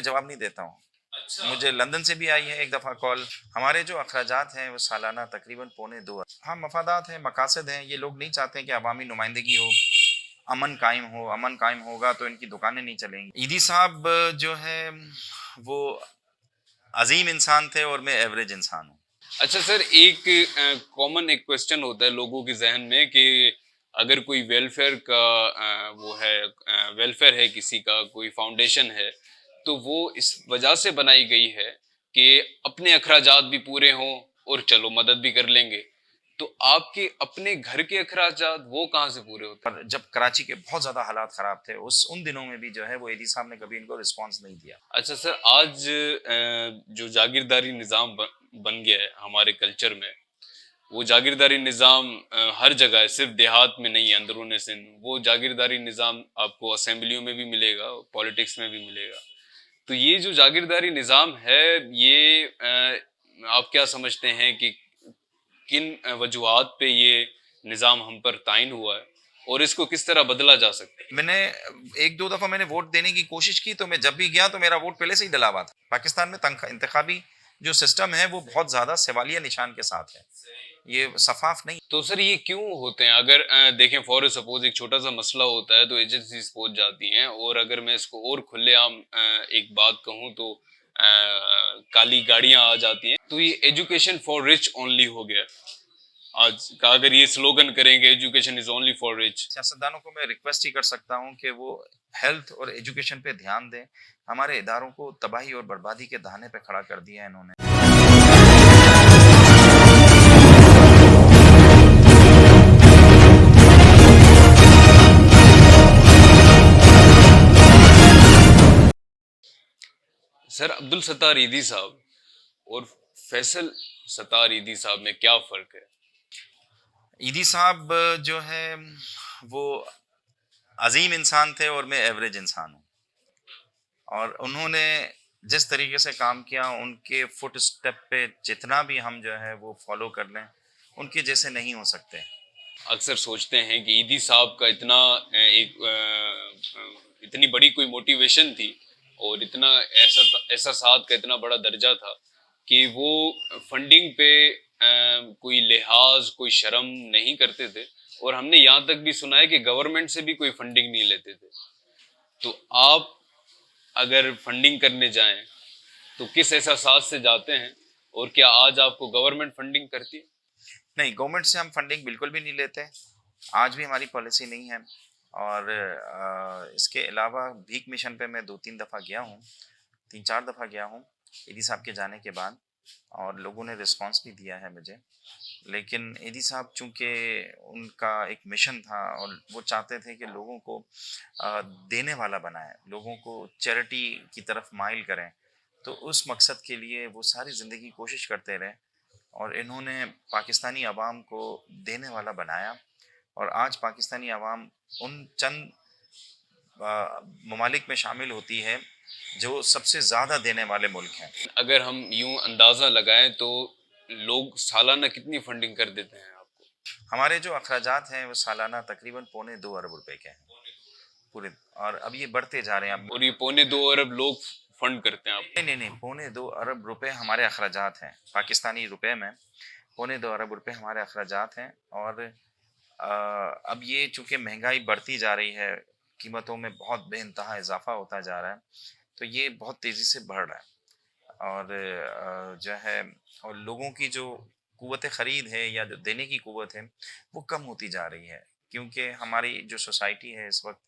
जवाब नहीं देता हूँ। अच्छा। मुझे लंदन से भी आई है एक दफ़ा कॉल। हमारे जो अखराजात हैं वो सालाना तकरीबन पौने 2 हाँ, मफादात हैं, मकासद हैं। ये लोग नहीं चाहते हैं कि अवामी नुमाइंदगी हो, अमन कायम हो। अमन कायम होगा तो इनकी दुकानें नहीं चलेंगी। ईदी साहब जो है वो अज़ीम इंसान थे और मैं एवरेज इंसान हूँ। अच्छा सर, एक कॉमन एक क्वेश्चन होता है लोगों के जहन में कि अगर कोई वेलफेयर का वो है, वेलफेयर है किसी का, कोई फाउंडेशन है, तो वो इस वजह से बनाई गई है कि अपने अखराजात भी पूरे हों और चलो मदद भी कर लेंगे। तो आपके अपने घर के अखराजात वो कहाँ से पूरे होते हैं? और जब कराची के बहुत ज़्यादा हालात ख़राब थे उन दिनों में भी जो है वो ईदी साहब ने कभी इनको रिस्पॉन्स नहीं दिया। अच्छा सर, आज जो जागीरदारी निज़ाम बन गया है हमारे कल्चर में, वो जागीरदारी निज़ाम हर जगह है, सिर्फ देहात में नहीं है, अंदरून सिंध। वो जागीरदारी निज़ाम आपको असेंबलियों में भी मिलेगा, पॉलिटिक्स में भी मिलेगा। तो ये जो जागीरदारी निज़ाम है, ये आप क्या समझते हैं कि किन वजूहात पे ये निज़ाम हम पर ताइन हुआ है और इसको किस तरह बदला जा सकता है? मैंने 1-2 दफ़ा मैंने वोट देने की कोशिश की, तो मैं जब भी गया तो मेरा वोट पहले से ही डला हुआ था। पाकिस्तान में इंतखाबी जो सिस्टम है वो बहुत ज़्यादा सवालिया निशान के साथ है। ये शफ़ाफ़ नहीं। तो सर ये क्यों होते हैं? अगर देखें फॉर सपोज एक छोटा सा मसला होता है तो एजेंसीज पहुंच जाती हैं, और अगर मैं इसको और खुलेआम एक बात कहूं तो काली गाड़ियां आ जाती हैं। तो ये एजुकेशन फॉर रिच ओनली हो गया आज का। अगर ये स्लोगन करेंगे education is only for rich. सियासतदानों को मैं रिक्वेस्ट ही कर सकता हूँ कि वो हेल्थ और एजुकेशन पे ध्यान दें। हमारे इदारों को तबाही और बर्बादी के दहाने पे खड़ा कर दिया है इन्होंने। सर अब्दुल सत्तार ईदी साहब और फैसल सत्तार ईदी साहब में क्या फर्क है? ईदी साहब जो है वो अजीम इंसान थे और मैं एवरेज इंसान हूँ। और उन्होंने जिस तरीके से काम किया, उनके फुट स्टेप पे जितना भी हम जो है वो फॉलो कर लें, उनके जैसे नहीं हो सकते। अक्सर सोचते हैं कि ईदी साहब का इतना इतनी बड़ी कोई मोटिवेशन थी और इतना ऐसा ऐसा साथ का इतना बड़ा दर्जा था कि वो फंडिंग पे कोई लिहाज कोई शर्म नहीं करते थे, और हमने यहाँ तक भी सुना है कि गवर्नमेंट से भी कोई फंडिंग नहीं लेते थे। तो आप अगर फंडिंग करने जाएं तो किस एहसास से जाते हैं, और क्या आज आपको गवर्नमेंट फंडिंग करती है? नहीं, गवर्नमेंट से हम फंडिंग बिल्कुल भी नहीं लेते। आज भी हमारी पॉलिसी नहीं है। और इसके अलावा भीख मिशन पे मैं 2-3 दफ़ा गया हूँ, 3-4 दफ़ा गया हूँ ईदी साहब के जाने के बाद, और लोगों ने रिस्पॉन्स भी दिया है मुझे। लेकिन ईदी साहब चूँकि उनका एक मिशन था और वो चाहते थे कि लोगों को देने वाला बनाएँ, लोगों को चैरिटी की तरफ माइल करें। तो उस मकसद के लिए वो सारी ज़िंदगी कोशिश करते रहे और इन्होंने पाकिस्तानी अवाम को देने वाला बनाया। और आज पाकिस्तानी अवाम उन चंद ममालिक में शामिल होती है जो सबसे ज़्यादा देने वाले मुल्क हैं। अगर हम यूं अंदाजा लगाएं तो लोग सालाना कितनी फंडिंग कर देते हैं आपको? हमारे जो अखराजात हैं वो सालाना तकरीबन पौने 2 अरब रुपए के हैं पूरे। और अब ये बढ़ते जा रहे हैं। अब और ये पौने 2 अरब लोग फंड करते हैं आपको? नहीं, पौने 2 अरब रुपए हमारे अखराजात हैं पाकिस्तानी रुपए में। पौने 2 अरब रुपए हमारे अखराजात हैं। और अब ये चूँकि महंगाई बढ़ती जा रही है, कीमतों में बहुत बेइंतहा इज़ाफ़ा होता जा रहा है, तो ये बहुत तेज़ी से बढ़ रहा है। और जो है और लोगों की जो क़ुव्वत ख़रीद है या जो देने की क़ुव्वत है, वो कम होती जा रही है। क्योंकि हमारी जो सोसाइटी है इस वक़्त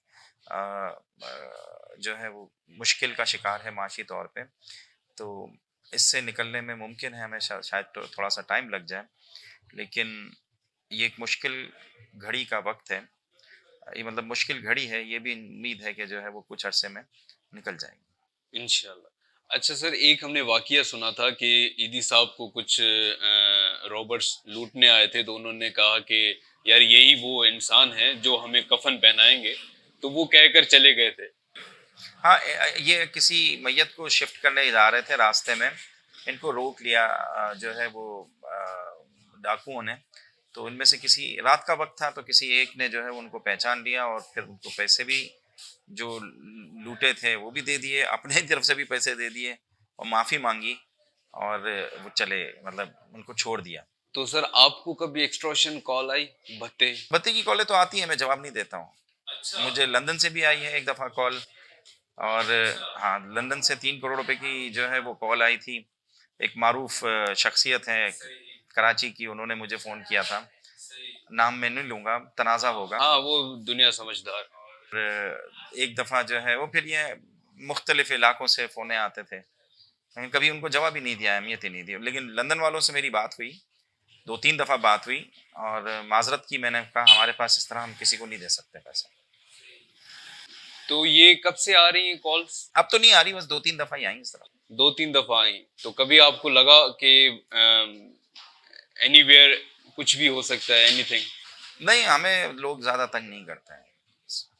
जो है वो मुश्किल का शिकार है माशी तौर पे। तो इससे निकलने में मुमकिन है हमें शायद तो थोड़ा-सा टाइम लग जाए, लेकिन ये एक मुश्किल घड़ी का वक़्त है। ये मतलब मुश्किल घड़ी है, ये भी उम्मीद है कि जो है वो कुछ अरसे में निकल जाएगी। इंशाल्लाह। अच्छा सर, एक हमने वाकया सुना था कि ईदी साहब को कुछ रॉबर्स लूटने आए थे, तो उन्होंने कहा कि यार यही वो इंसान है जो हमें कफन पहनाएंगे, तो वो कहकर चले गए थे। हाँ, ये किसी मैयत को शिफ्ट करने जा रहे थे रास्ते में, इनको रोक लिया जो है वो डाकुओं ने। तो उनमें से किसी रात का वक़्त था, तो किसी एक ने जो है उनको पहचान लिया और फिर उनको पैसे भी जो लूटे थे वो भी दे दिए, अपने ही तरफ से भी पैसे दे दिए और माफ़ी मांगी और वो चले, मतलब उनको छोड़ दिया। तो सर आपको कभी एक्सटॉर्शन कॉल आई भत्ते? भत्ते की कॉलें तो आती हैं, मैं जवाब नहीं देता हूँ। अच्छा। मुझे लंदन से भी आई है एक दफ़ा कॉल, और हाँ, लंदन से 3 करोड़ रुपए की जो है वो कॉल आई थी। एक मारूफ़ शख्सियत है कराची की, उन्होंने मुझे फ़ोन किया था। नाम मैं नहीं लूँगा, तनाज़ा होगा। हाँ, वो दुनिया समझदार। एक दफ़ा जो है वो फिर ये मुख्तलिफ़ इलाकों से फ़ोनें आते थे। मैंने कभी उनको जवाब ही नहीं दिया, अहमियत ही नहीं दी। लेकिन लंदन वालों से मेरी बात हुई, 2-3 दफ़ा बात हुई और माज़रत की, मैंने कहा हमारे पास इस तरह हम किसी को नहीं दे सकते पैसा। तो ये कब से आ रही हैं कॉल्स? अब तो नहीं आ रही, बस 2-3 दफ़ा ही आई इस तरह। 2-3 दफ़ा आई। तो कभी आपको लगा कि एनीवेयर कुछ भी हो सकता है, एनीथिंग? नहीं, हमें लोग ज़्यादा तंग नहीं करते हैं,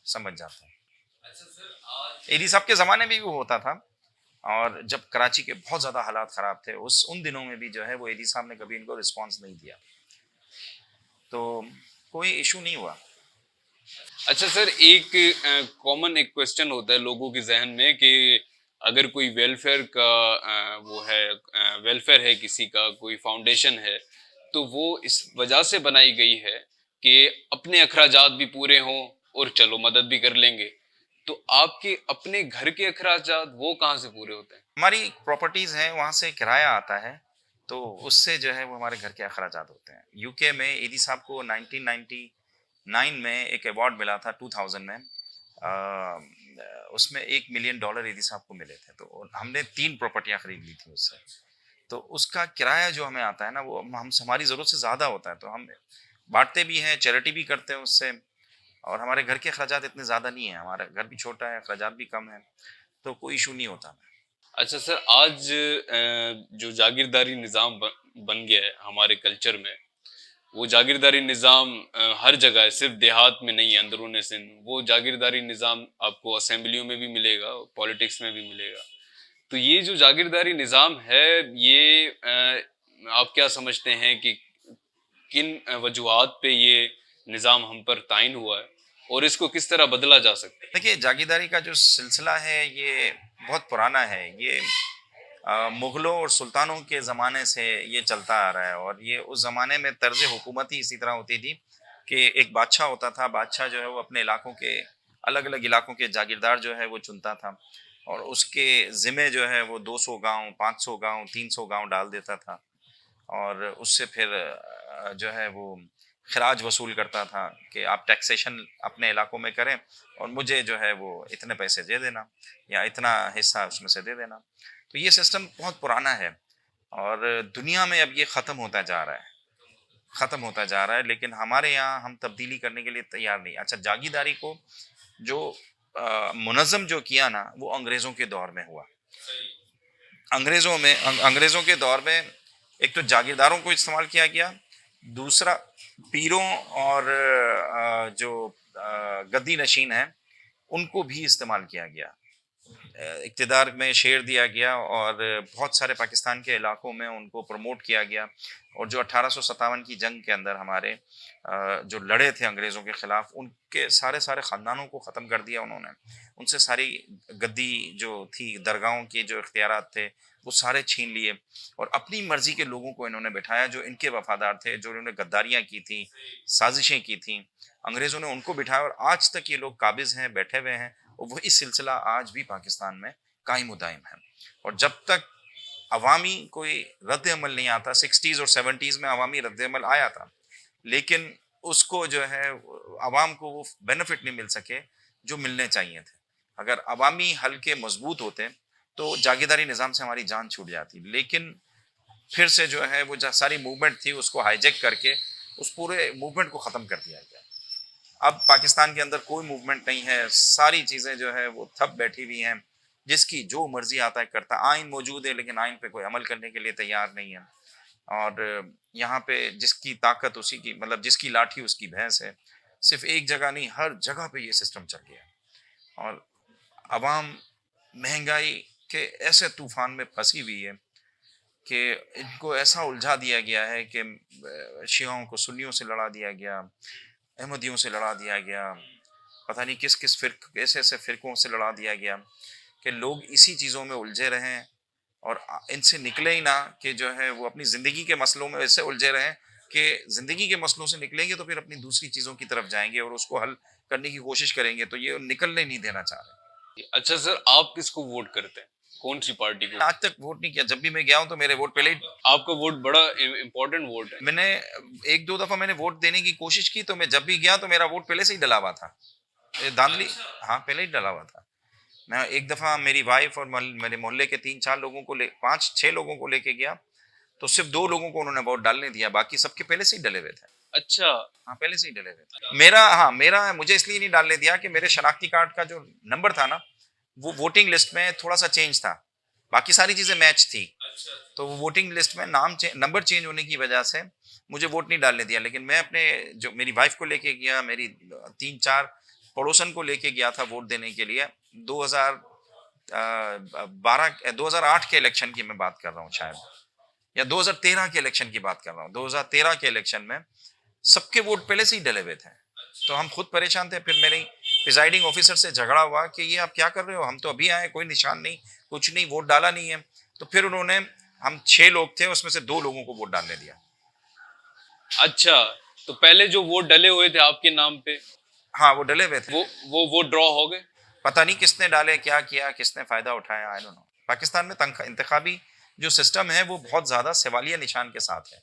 समझ जाते हैं। अच्छा सर, आज एडी साहब के ज़माने में भी वो होता था, और जब कराची के बहुत ज़्यादा हालात ख़राब थे, उन दिनों में भी जो है वो एडी साहब ने कभी इनको रिस्पॉन्स नहीं दिया। तो कोई इश्यू नहीं हुआ। अच्छा सर, एक कॉमन एक क्वेश्चन होता है लोगों के ज़हन में कि अगर कोई वेलफेयर का वो है, वेलफेयर है किसी का, कोई फाउंडेशन है, तो वो इस वजह से बनाई गई है कि अपने अखराजात भी पूरे हों और चलो मदद भी कर लेंगे। तो आपके अपने घर के अखराजात वो कहाँ से पूरे होते हैं? हमारी प्रॉपर्टीज़ हैं, वहाँ से किराया आता है, तो उससे जो है वो हमारे घर के अखराजात होते हैं। यूके में ईदी साहब को 1999 में एक अवार्ड मिला था, 2000 में। उसमें $1 मिलियन ईदी साहब को मिले थे, तो हमने 3 प्रॉपर्टियाँ खरीद ली थी उससे। तो उसका किराया जो हमें आता है ना, वो हम हमारी ज़रूरत से ज़्यादा होता है, तो हम बाँटते भी हैं, चैरिटी भी करते हैं उससे, और हमारे घर के अखराजात इतने ज़्यादा नहीं हैं, हमारा घर भी छोटा है, अखराजात भी कम हैं, तो कोई इश्यू नहीं होता। अच्छा सर, आज जो जागीरदारी निज़ाम बन गया है हमारे कल्चर में, वो जागीरदारी निज़ाम हर जगह है, सिर्फ देहात में नहीं है, अंदरूनी सिंध। वो जागीरदारी निज़ाम आपको असेंबलियों में भी मिलेगा, पॉलिटिक्स में भी मिलेगा। तो ये जो जागीरदारी निज़ाम है, ये आप क्या समझते हैं कि किन वजूहात पे ये निज़ाम हम पर ताइन हुआ है और इसको किस तरह बदला जा सकता है? देखिए, जागीरदारी का जो सिलसिला है ये बहुत पुराना है। ये मुग़लों और सुल्तानों के ज़माने से ये चलता आ रहा है, और ये उस ज़माने में तर्ज़ हुकूमत ही इसी तरह होती थी कि एक बादशाह होता था, बादशाह जो है वो अपने इलाकों के, अलग-अलग इलाकों के जागीरदार जो है वो चुनता था, और उसके ज़िम्मे जो है वो 200 गाँव, 500 गाँव, 300 गाँव डाल देता था, और उससे फिर जो है वो खराज वसूल करता था कि आप टैक्सेशन अपने इलाकों में करें और मुझे जो है वो इतने पैसे दे देना, या इतना हिस्सा उसमें से दे देना। तो ये सिस्टम बहुत पुराना है, और दुनिया में अब ये ख़त्म होता जा रहा है, ख़त्म होता जा रहा है, लेकिन हमारे यहाँ हम तब्दीली करने के लिए तैयार नहीं। अच्छा, जागीरदारी को जो मुनज़्ज़म जो किया ना, वो अंग्रेज़ों के दौर में हुआ। अंग्रेज़ों के दौर में एक तो जागीरदारों को इस्तेमाल किया गया, दूसरा पीरों और जो गद्दी नशीन हैं, उनको भी इस्तेमाल किया गया। इक़्तिदार में शेर दिया गया, और बहुत सारे पाकिस्तान के इलाकों में उनको प्रमोट किया गया, और जो 1857 की जंग के अंदर हमारे जो लड़े थे अंग्रेज़ों के ख़िलाफ़, उनके सारे ख़ानदानों को ख़त्म कर दिया उन्होंने। उनसे सारी गद्दी जो थी, दरगाहों के जो इख्तियारात थे, वो सारे छीन लिए, और अपनी मर्ज़ी के लोगों को इन्होंने बिठाया जो इनके वफ़ादार थे, जो इन्होंने गद्दारियाँ की थी, साज़िशें की थीं। अंग्रेज़ों ने उनको बिठाया, और आज तक ये लोग काबिज़ हैं, बैठे हुए हैं, और वही सिलसिला आज भी पाकिस्तान में कायम दायम है। और जब तक अवामी कोई रद्द अमल नहीं आता, 60s और 70s में अवामी रद्द अमल आया था, लेकिन उसको जो है अवाम को वो बेनिफिट नहीं मिल सके जो मिलने चाहिए थे। अगर अवामी हल्के मजबूत होते तो जागीरदारी निज़ाम से हमारी जान छूट जाती, लेकिन फिर से जो है वो जो सारी मूवमेंट थी उसको हाईजैक करके उस पूरे मूवमेंट को ख़त्म कर दिया गया। अब पाकिस्तान के अंदर कोई मूवमेंट नहीं है, सारी चीज़ें जो है वो थप बैठी हुई हैं, जिसकी जो मर्ज़ी आता है करता है। आइन मौजूद है, लेकिन आइन पे कोई अमल करने के लिए तैयार नहीं है, और यहाँ पे जिसकी ताकत उसी की, मतलब जिसकी लाठी उसकी भैंस है। सिर्फ़ एक जगह नहीं, हर जगह पे ये सिस्टम चल गया है, और अवाम महँगाई के ऐसे तूफ़ान में फँसी हुई है कि इनको ऐसा उलझा दिया गया है कि शियाओं को सुन्नियों से लड़ा दिया गया, अहमदियों से लड़ा दिया गया, पता नहीं किस किस फिर ऐसे ऐसे फिरकों से लड़ा दिया गया कि लोग इसी चीज़ों में उलझे रहें और इनसे निकले ही ना, कि जो है वो अपनी ज़िंदगी के मसलों में ऐसे उलझे रहें कि ज़िंदगी के मसलों से निकलेंगे तो फिर अपनी दूसरी चीज़ों की तरफ जाएंगे और उसको हल करने की कोशिश करेंगे, तो ये निकलने नहीं देना चाह रहे। अच्छा सर, आप किसको वोट करते हैं? कौन सी पार्टी को? आज तक वोट नहीं किया, जब भी मैं गया हूँ तो मेरे वोट पहले ही, आपका वोट बड़ा इम्पोर्टेंट वोट है। मैंने एक दो दफा मैंने वोट देने की कोशिश की, तो मैं जब भी गया तो मेरा वोट पहले से ही डला हुआ था, ये धांधली। हाँ, पहले ही डला हुआ था। मैं एक दफा मेरी वाइफ और मेरे मोहल्ले के 3-4 लोगों को ले 5-6 लोगों को लेके गया, तो सिर्फ 2 लोगों को उन्होंने वोट डालने दिया, बाकी सबके पहले से ही डले हुए थे। अच्छा। हाँ, पहले से ही डले हुए थे। मेरा मुझे इसलिए नहीं डालने दिया कि मेरे शनाख्ती कार्ड का जो नंबर था ना, वो वोटिंग लिस्ट में थोड़ा सा चेंज था, बाकी सारी चीजें मैच थी। तो वो वोटिंग लिस्ट में नंबर चेंज होने की वजह से मुझे वोट नहीं डालने दिया। लेकिन मैं अपने जो मेरी वाइफ को लेके गया, मेरी 3-4 पड़ोसन को लेके गया था वोट देने के लिए। 2008 के इलेक्शन की मैं बात कर रहा हूँ शायद, या 2013 के इलेक्शन की बात कर रहा हूँ। 2013 के इलेक्शन में सबके वोट पहले से ही डले हुए थे, तो हम खुद परेशान थे। फिर मेरी प्रिजाइडिंग ऑफिसर से झगड़ा हुआ कि ये आप क्या कर रहे हो, हम तो अभी आए, कोई निशान नहीं, कुछ नहीं, वोट डाला नहीं है। तो फिर उन्होंने, हम 6 लोग थे, उसमें से 2 लोगों को वोट डालने दिया। अच्छा, तो पहले जो वोट डले हुए थे आपके नाम पे, हाँ, वो डले हुए थे। वो वोट ड्रॉ हो गए? पता नहीं किसने डाले, क्या किया, किसने फायदा उठाया, आई डोंट नो। पाकिस्तान में इंतखाबी जो सिस्टम है वो बहुत ज्यादा सवालिया निशान के साथ है,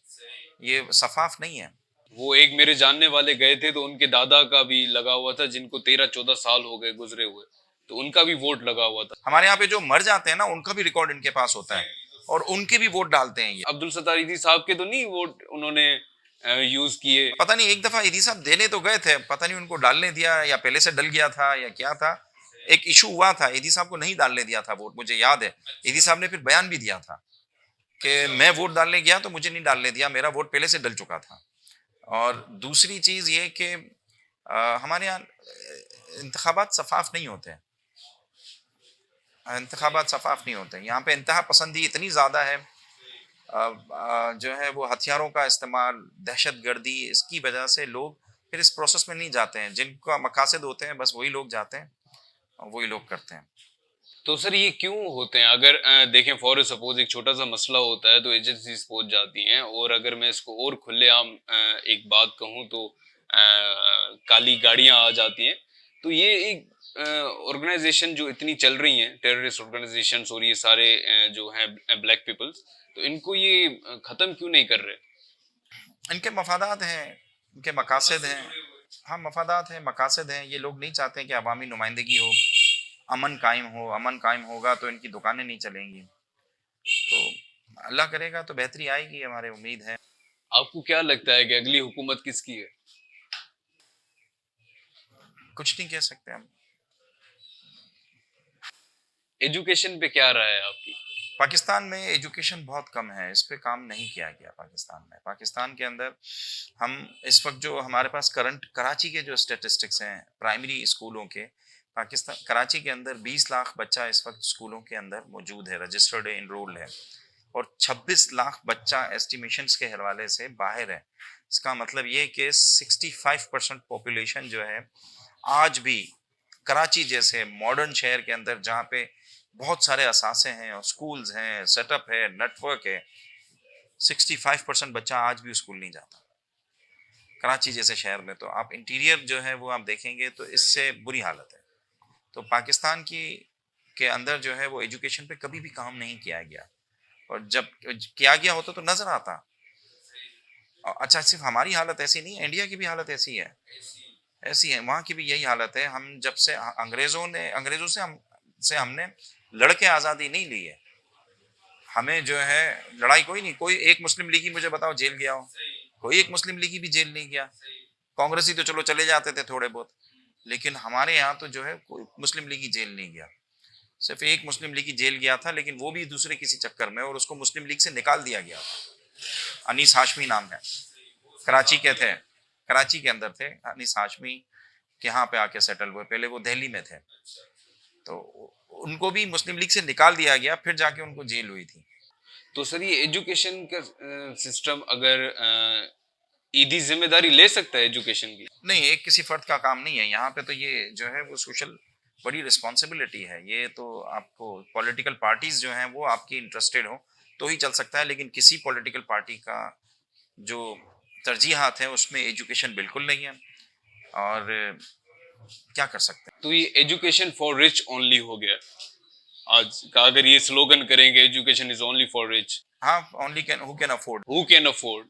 ये शफाफ नहीं है। वो एक मेरे जानने वाले गए थे, तो उनके दादा का भी लगा हुआ था, जिनको 13-14 साल हो गए गुजरे हुए, तो उनका भी वोट लगा हुआ था। हमारे यहाँ पे जो मर जाते हैं ना, उनका भी रिकॉर्ड इनके पास होता है और उनके भी वोट डालते हैं ये। अब्दुल सत्तार ईदी साहब के तो नहीं वोट उन्होंने यूज किए? पता नहीं, एक दफा ईदी साहब देने तो गए थे, पता नहीं उनको डालने दिया या पहले से डल गया था या क्या था। एक इशू हुआ था, ईदी साहब को नहीं डालने दिया था वोट, मुझे याद है। ईदी साहब ने फिर बयान भी दिया था कि मैं वोट डालने गया तो मुझे नहीं डालने दिया, मेरा वोट पहले से डल चुका था। और दूसरी चीज ये कि हमारे यहाँ इंतखाबात शफाफ नहीं होते हैं, इंतखाबात शफाफ नहीं होते। यहाँ पे इंतहा पसंदी इतनी ज़्यादा है, जो है वो हथियारों का इस्तेमाल, दहशत गर्दी, इसकी वजह से लोग फिर इस प्रोसेस में नहीं जाते हैं। जिनका मकासद होते हैं बस वही लोग जाते हैं और वही लोग करते हैं। तो सर ये क्यों होते हैं? अगर देखें, फॉर सपोज एक छोटा सा मसला होता है तो एजेंसीज पहुंच जाती हैं, और अगर मैं इसको और खुलेआम एक बात कहूं तो काली गाड़ियां आ जाती हैं। तो ये एक ऑर्गेनाइजेशन जो इतनी चल रही हैं, टेररिस्ट ऑर्गेनाइजेशन और ये सारे जो हैं ब्लैक पीपल्स, तो इनको ये खत्म क्यों नहीं कर रहे? इनके मफादात हैं, इनके मकासद हैं। हाँ, मफादात हैं, मकासद हैं। ये लोग नहीं चाहते कि अवामी नुमाइंदगी हो, अमन कायम हो। अमन कायम होगा तो इनकी दुकानें नहीं चलेंगी। तो अल्लाह करेगा तो बेहतरी आएगी, हमारे उम्मीद है। आपको क्या लगता है कि अगली हुकूमत किसकी है? कुछ नहीं कह सकते हम। एजुकेशन पे क्या राय है आपकी? पाकिस्तान में एजुकेशन बहुत कम है, इस पे काम नहीं किया गया पाकिस्तान में। पाकिस्तान के अंदर हम इस वक्त जो हमारे पास करंट कराची के जो स्टेटिस्टिक्स हैं प्राइमरी स्कूलों के, पाकिस्तान कराची के अंदर 20 लाख बच्चा इस वक्त स्कूलों के अंदर मौजूद है, रजिस्टर्ड है, इनरोल्ड है। और 26 लाख बच्चा एस्टिमेशंस के हवाले से बाहर है। इसका मतलब ये कि 65% पॉपुलेशन जो है आज भी कराची जैसे मॉडर्न शहर के अंदर, जहाँ पे बहुत सारे असासे हैं और स्कूल्स हैं, सेटअप है, नेटवर्क है, 65% बच्चा आज भी स्कूल नहीं जाता कराची जैसे शहर में। तो आप इंटीरियर जो है वो आप देखेंगे तो इससे बुरी हालत है। तो पाकिस्तान की के अंदर जो है वो एजुकेशन पे कभी भी काम नहीं किया गया, और जब किया गया होता तो नजर आता। अच्छा, सिर्फ हमारी हालत ऐसी नहीं है, इंडिया की भी हालत ऐसी है, वहाँ की भी यही हालत है। हम जब से अंग्रेजों से हमने लड़के आज़ादी नहीं ली है। हमें जो है लड़ाई कोई नहीं, कोई एक मुस्लिम लीगी मुझे बताओ जेल गया हो? कोई एक मुस्लिम लीगी भी जेल नहीं गया। कांग्रेसी तो चलो चले जाते थे थोड़े बहुत, लेकिन हमारे यहाँ तो जो है कोई मुस्लिम लीगी जेल नहीं गया। सिर्फ एक मुस्लिम लीगी जेल गया था, लेकिन वो भी दूसरे किसी चक्कर में, और उसको मुस्लिम लीग से निकाल दिया गया। अनीस हाशमी नाम है, कराची के थे, कराची के अंदर थे अनीस हाशमी, के यहाँ पे आके सेटल हुए। पहले वो दिल्ली में थे, तो उनको भी मुस्लिम लीग से निकाल दिया गया, फिर जाके उनको जेल हुई थी। तो सर ये एजुकेशन का सिस्टम अगर ईदी जिम्मेदारी ले सकता है एजुकेशन की? नहीं, एक किसी फर्द का काम नहीं है। यहाँ पे तो ये जो है वो सोशल बड़ी रिस्पॉन्सिबिलिटी है। ये तो आपको पॉलिटिकल पार्टीज़ जो हैं वो आपकी इंटरेस्टेड हो तो ही चल सकता है, लेकिन किसी पॉलिटिकल पार्टी का जो तरजीहात है उसमें एजुकेशन बिल्कुल नहीं है। और क्या कर सकते हैं? तो ये एजुकेशन फॉर रिच ओनली हो गया आज का, अगर ये स्लोगन करेंगे education is only for rich, हाँ, only can who can afford. Who can afford.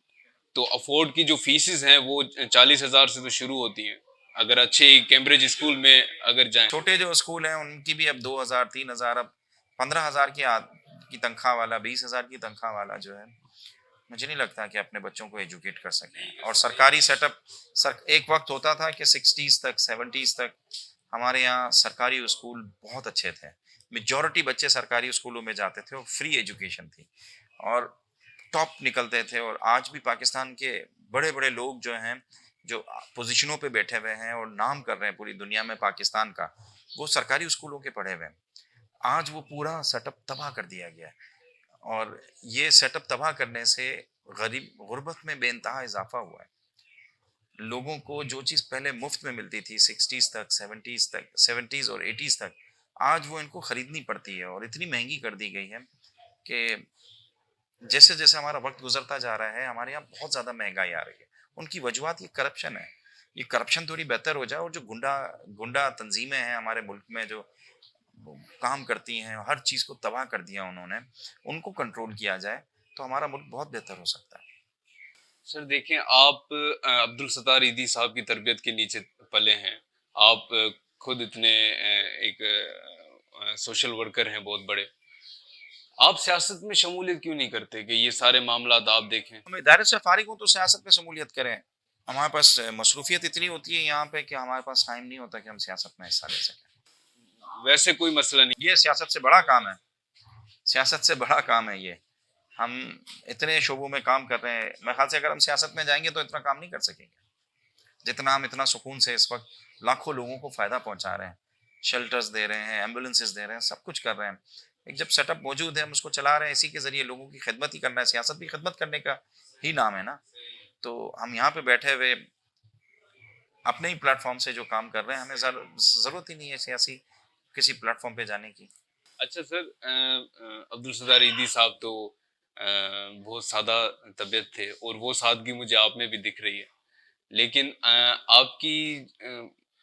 तो अफोर्ड की जो फीसेस हैं वो 40,000 से तो शुरू होती हैं, अगर अच्छे कैम्ब्रिज स्कूल में अगर जाएं। छोटे जो स्कूल हैं उनकी भी अब 2,000 3,000, अब 15,000 की तनख्वाह वाला, 20,000 की तनख्वाह वाला जो है, मुझे नहीं लगता कि अपने बच्चों को एजुकेट कर सकें। और सरकारी सेटअप, एक वक्त होता था कि 60s तक 70s तक हमारे यहाँ सरकारी स्कूल बहुत अच्छे थे। मेजॉरिटी बच्चे सरकारी स्कूलों में जाते थे और फ्री एजुकेशन थी और टॉप निकलते थे। और आज भी पाकिस्तान के बड़े बड़े लोग जो हैं, जो पोजीशनों पे बैठे हुए हैं और नाम कर रहे हैं पूरी दुनिया में पाकिस्तान का, वो सरकारी स्कूलों के पढ़े हुए हैं। आज वो पूरा सेटअप तबाह कर दिया गया है। और ये सेटअप तबाह करने से गरीब गुर्बत में बेइंतहा इजाफा हुआ है। लोगों को जो चीज़ पहले मुफ्त में मिलती थी 60s तक 70s तक 70s और 80s तक, आज वो इनको खरीदनी पड़ती है और इतनी महंगी कर दी गई है कि जैसे जैसे हमारा वक्त गुजरता जा रहा है हमारे यहाँ बहुत ज़्यादा महंगाई आ रही है। उनकी वजूहत ये करप्शन है। ये करप्शन थोड़ी बेहतर हो जाए और जो गुंडा गुंडा तंजीमें हैं हमारे मुल्क में, जो काम करती हैं, हर चीज़ को तबाह कर दिया उन्होंने, उनको कंट्रोल किया जाए तो हमारा मुल्क बहुत बेहतर हो सकता है। सर देखें, आप अब्दुल सत्तार ईदी साहब की तरबियत के नीचे पले हैं। आप खुद इतने एक सोशल वर्कर हैं बहुत बड़े। आप सियासत में शमूलियत क्यों नहीं करते कि ये सारे मामलात आप देखें? हम दायरे से फारिग हों तो सियासत में शमूलियत करें। हमारे पास मसरूफियत इतनी होती है यहाँ पे कि हमारे पास टाइम नहीं होता कि हम सियासत में हिस्सा ले सकें। वैसे कोई मसला नहीं। ये सियासत से बड़ा काम है। सियासत से बड़ा काम है ये। हम इतने शोबों में काम कर रहे हैं, मेरे ख्याल से अगर हम सियासत में जाएंगे तो इतना काम नहीं कर सकेंगे जितना हम इतना सुकून से इस वक्त लाखों लोगों को फ़ायदा पहुंचा रहे हैं। शेल्टर्स दे रहे हैं, एम्बुलेंसेस दे रहे हैं, सब कुछ कर रहे हैं। एक जब सेटअप मौजूद है हम उसको चला रहे हैं, इसी के ज़रिए लोगों की खिदमत ही करना है। सियासत भी खिदमत करने का ही नाम है ना। तो हम यहाँ पे बैठे हुए अपने ही प्लेटफॉर्म से जो काम कर रहे हैं, हमें ज़रूरत ही नहीं है सियासी किसी प्लेटफॉर्म पे जाने की। अच्छा सर, अब्दुल सत्तार ईदी साहब तो बहुत सादा तबीयत थे और वो सादगी मुझे आप में भी दिख रही है। लेकिन आपकी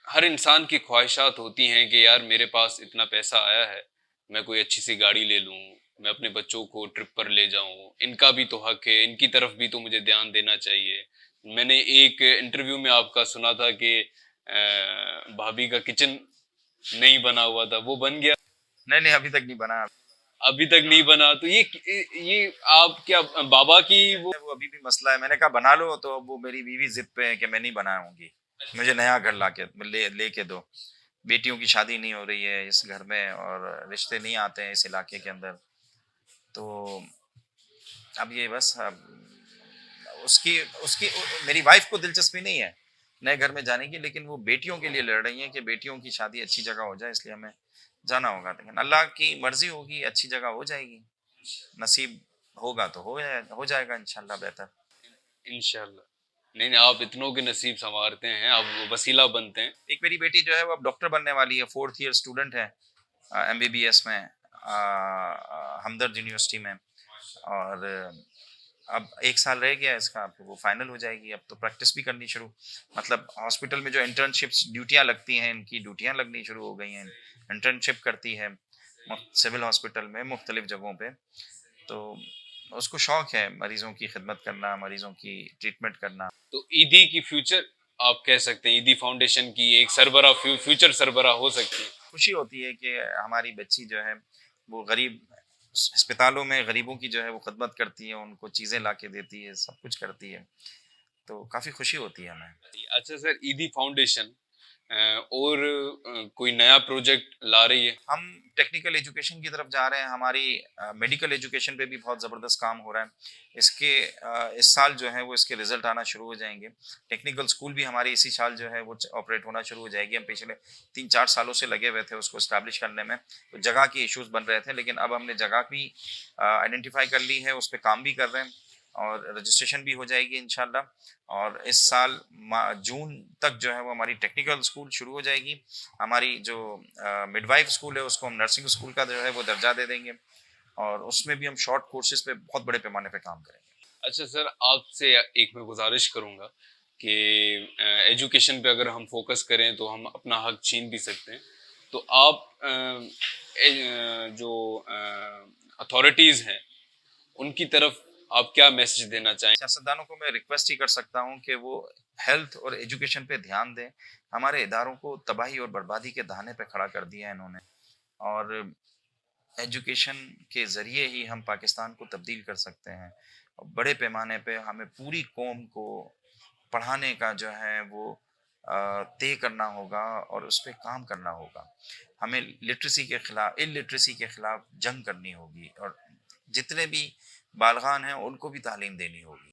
हर इंसान की ख्वाहिशात होती हैं कि यार मेरे पास इतना पैसा आया है, मैं कोई अच्छी सी गाड़ी ले लूँ, मैं अपने बच्चों को ट्रिप पर ले जाऊँ, इनका भी तो हक है, इनकी तरफ भी तो मुझे ध्यान देना चाहिए। मैंने एक इंटरव्यू में आपका सुना था कि भाभी का किचन नहीं बना हुआ था, वो बन गया? नहीं नहीं, अभी तक नहीं बना। अभी तक नहीं बना, तो ये आप क्या बाबा की वो? वो अभी भी मसला है। मैंने कहा बना लो तो अब वो मेरी बीवी जिद पे है कि मैं नहीं बनाऊंगी, मुझे नया घर ला के लेके दो। बेटियों की शादी नहीं हो रही है इस घर में और रिश्ते नहीं आते हैं इस इलाके के अंदर। तो अब ये बस अब उसकी उसकी मेरी वाइफ को दिलचस्पी नहीं है नए घर में जाने की, लेकिन वो बेटियों के लिए लड़ रही हैं कि बेटियों की शादी अच्छी जगह हो जाए, इसलिए हमें जाना होगा। लेकिन अल्लाह की मर्जी होगी, अच्छी जगह हो जाएगी। नसीब होगा तो हो जाएगा इंशाल्लाह बेहतर। इंशाल्लाह। नहीं नहीं, आप इतनों के नसीब संवारते हैं, आप वसीला बनते हैं। एक मेरी बेटी जो है वो अब डॉक्टर बनने वाली है, 4th ईयर स्टूडेंट है एमबीबीएस में, हमदर्द यूनिवर्सिटी में। और अब 1 साल रह गया है इसका, अब वो फाइनल हो जाएगी। अब तो प्रैक्टिस भी करनी शुरू, मतलब हॉस्पिटल में जो इंटर्नशिप्स ड्यूटियां लगती हैं, इनकी ड्यूटियां लगनी शुरू हो गई हैं। इंटर्नशिप करती है सिविल हॉस्पिटल में मुख्तलिफ जगहों पे। तो उसको शौक है मरीजों की खिदमत करना, मरीजों की ट्रीटमेंट करना। तो ईदी की फ्यूचर आप कह सकते हैं, ईदी फाउंडेशन की एक सरबराह फ्यूचर सरबराह हो सकती है। खुशी होती है कि हमारी बच्ची जो है वो गरीब अस्पतालों में गरीबों की जो है वो खिदमत करती है, उनको चीज़ें ला के देती है, सब कुछ करती है। तो काफ़ी खुशी होती है हमें। अच्छा सर, ईदी फाउंडेशन और कोई नया प्रोजेक्ट ला रही है? हम टेक्निकल एजुकेशन की तरफ जा रहे हैं। हमारी मेडिकल एजुकेशन पे भी बहुत ज़बरदस्त काम हो रहा है। इसके इस साल जो है वो इसके रिज़ल्ट आना शुरू हो जाएँगे। टेक्निकल स्कूल भी हमारी इसी साल जो है वो ऑपरेट होना शुरू हो जाएगी। हम पिछले 3-4 सालों से लगे हुए थे उसको इस्टेब्लिश करने में। तो जगह के इश्यूज़ बन रहे थे, लेकिन अब हमने जगह भी आइडेंटिफ़ाई कर ली है, उस पे काम भी कर रहे हैं। और रजिस्ट्रेशन भी हो जाएगी इंशाल्लाह। और इस साल जून तक जो है वो हमारी टेक्निकल स्कूल शुरू हो जाएगी। हमारी जो मिडवाइफ स्कूल है उसको हम नर्सिंग स्कूल का जो है वो दर्जा दे देंगे, और उसमें भी हम शॉर्ट कोर्सेज पे बहुत बड़े पैमाने पे काम करेंगे। अच्छा सर, आपसे एक मैं गुजारिश करूंगा कि एजुकेशन पे अगर हम फोकस करें तो हम अपना हक छीन भी सकते हैं। तो आप जो अथॉरिटीज़ हैं उनकी तरफ आप क्या मैसेज देना चाहें? सियासतदानों को मैं रिक्वेस्ट ही कर सकता हूँ कि वो हेल्थ और एजुकेशन पे ध्यान दें। हमारे इदारों को तबाही और बर्बादी के दहाने पे खड़ा कर दिया है इन्होंने, और एजुकेशन के ज़रिए ही हम पाकिस्तान को तब्दील कर सकते हैं। और बड़े पैमाने पे हमें पूरी कौम को पढ़ाने का जो है वो तय करना होगा और उस पे काम करना होगा। हमें लिटरेसी के खिलाफ इलिटरेसी के खिलाफ जंग करनी होगी, और जितने भी बालगान हैं उनको भी तालीम देनी होगी।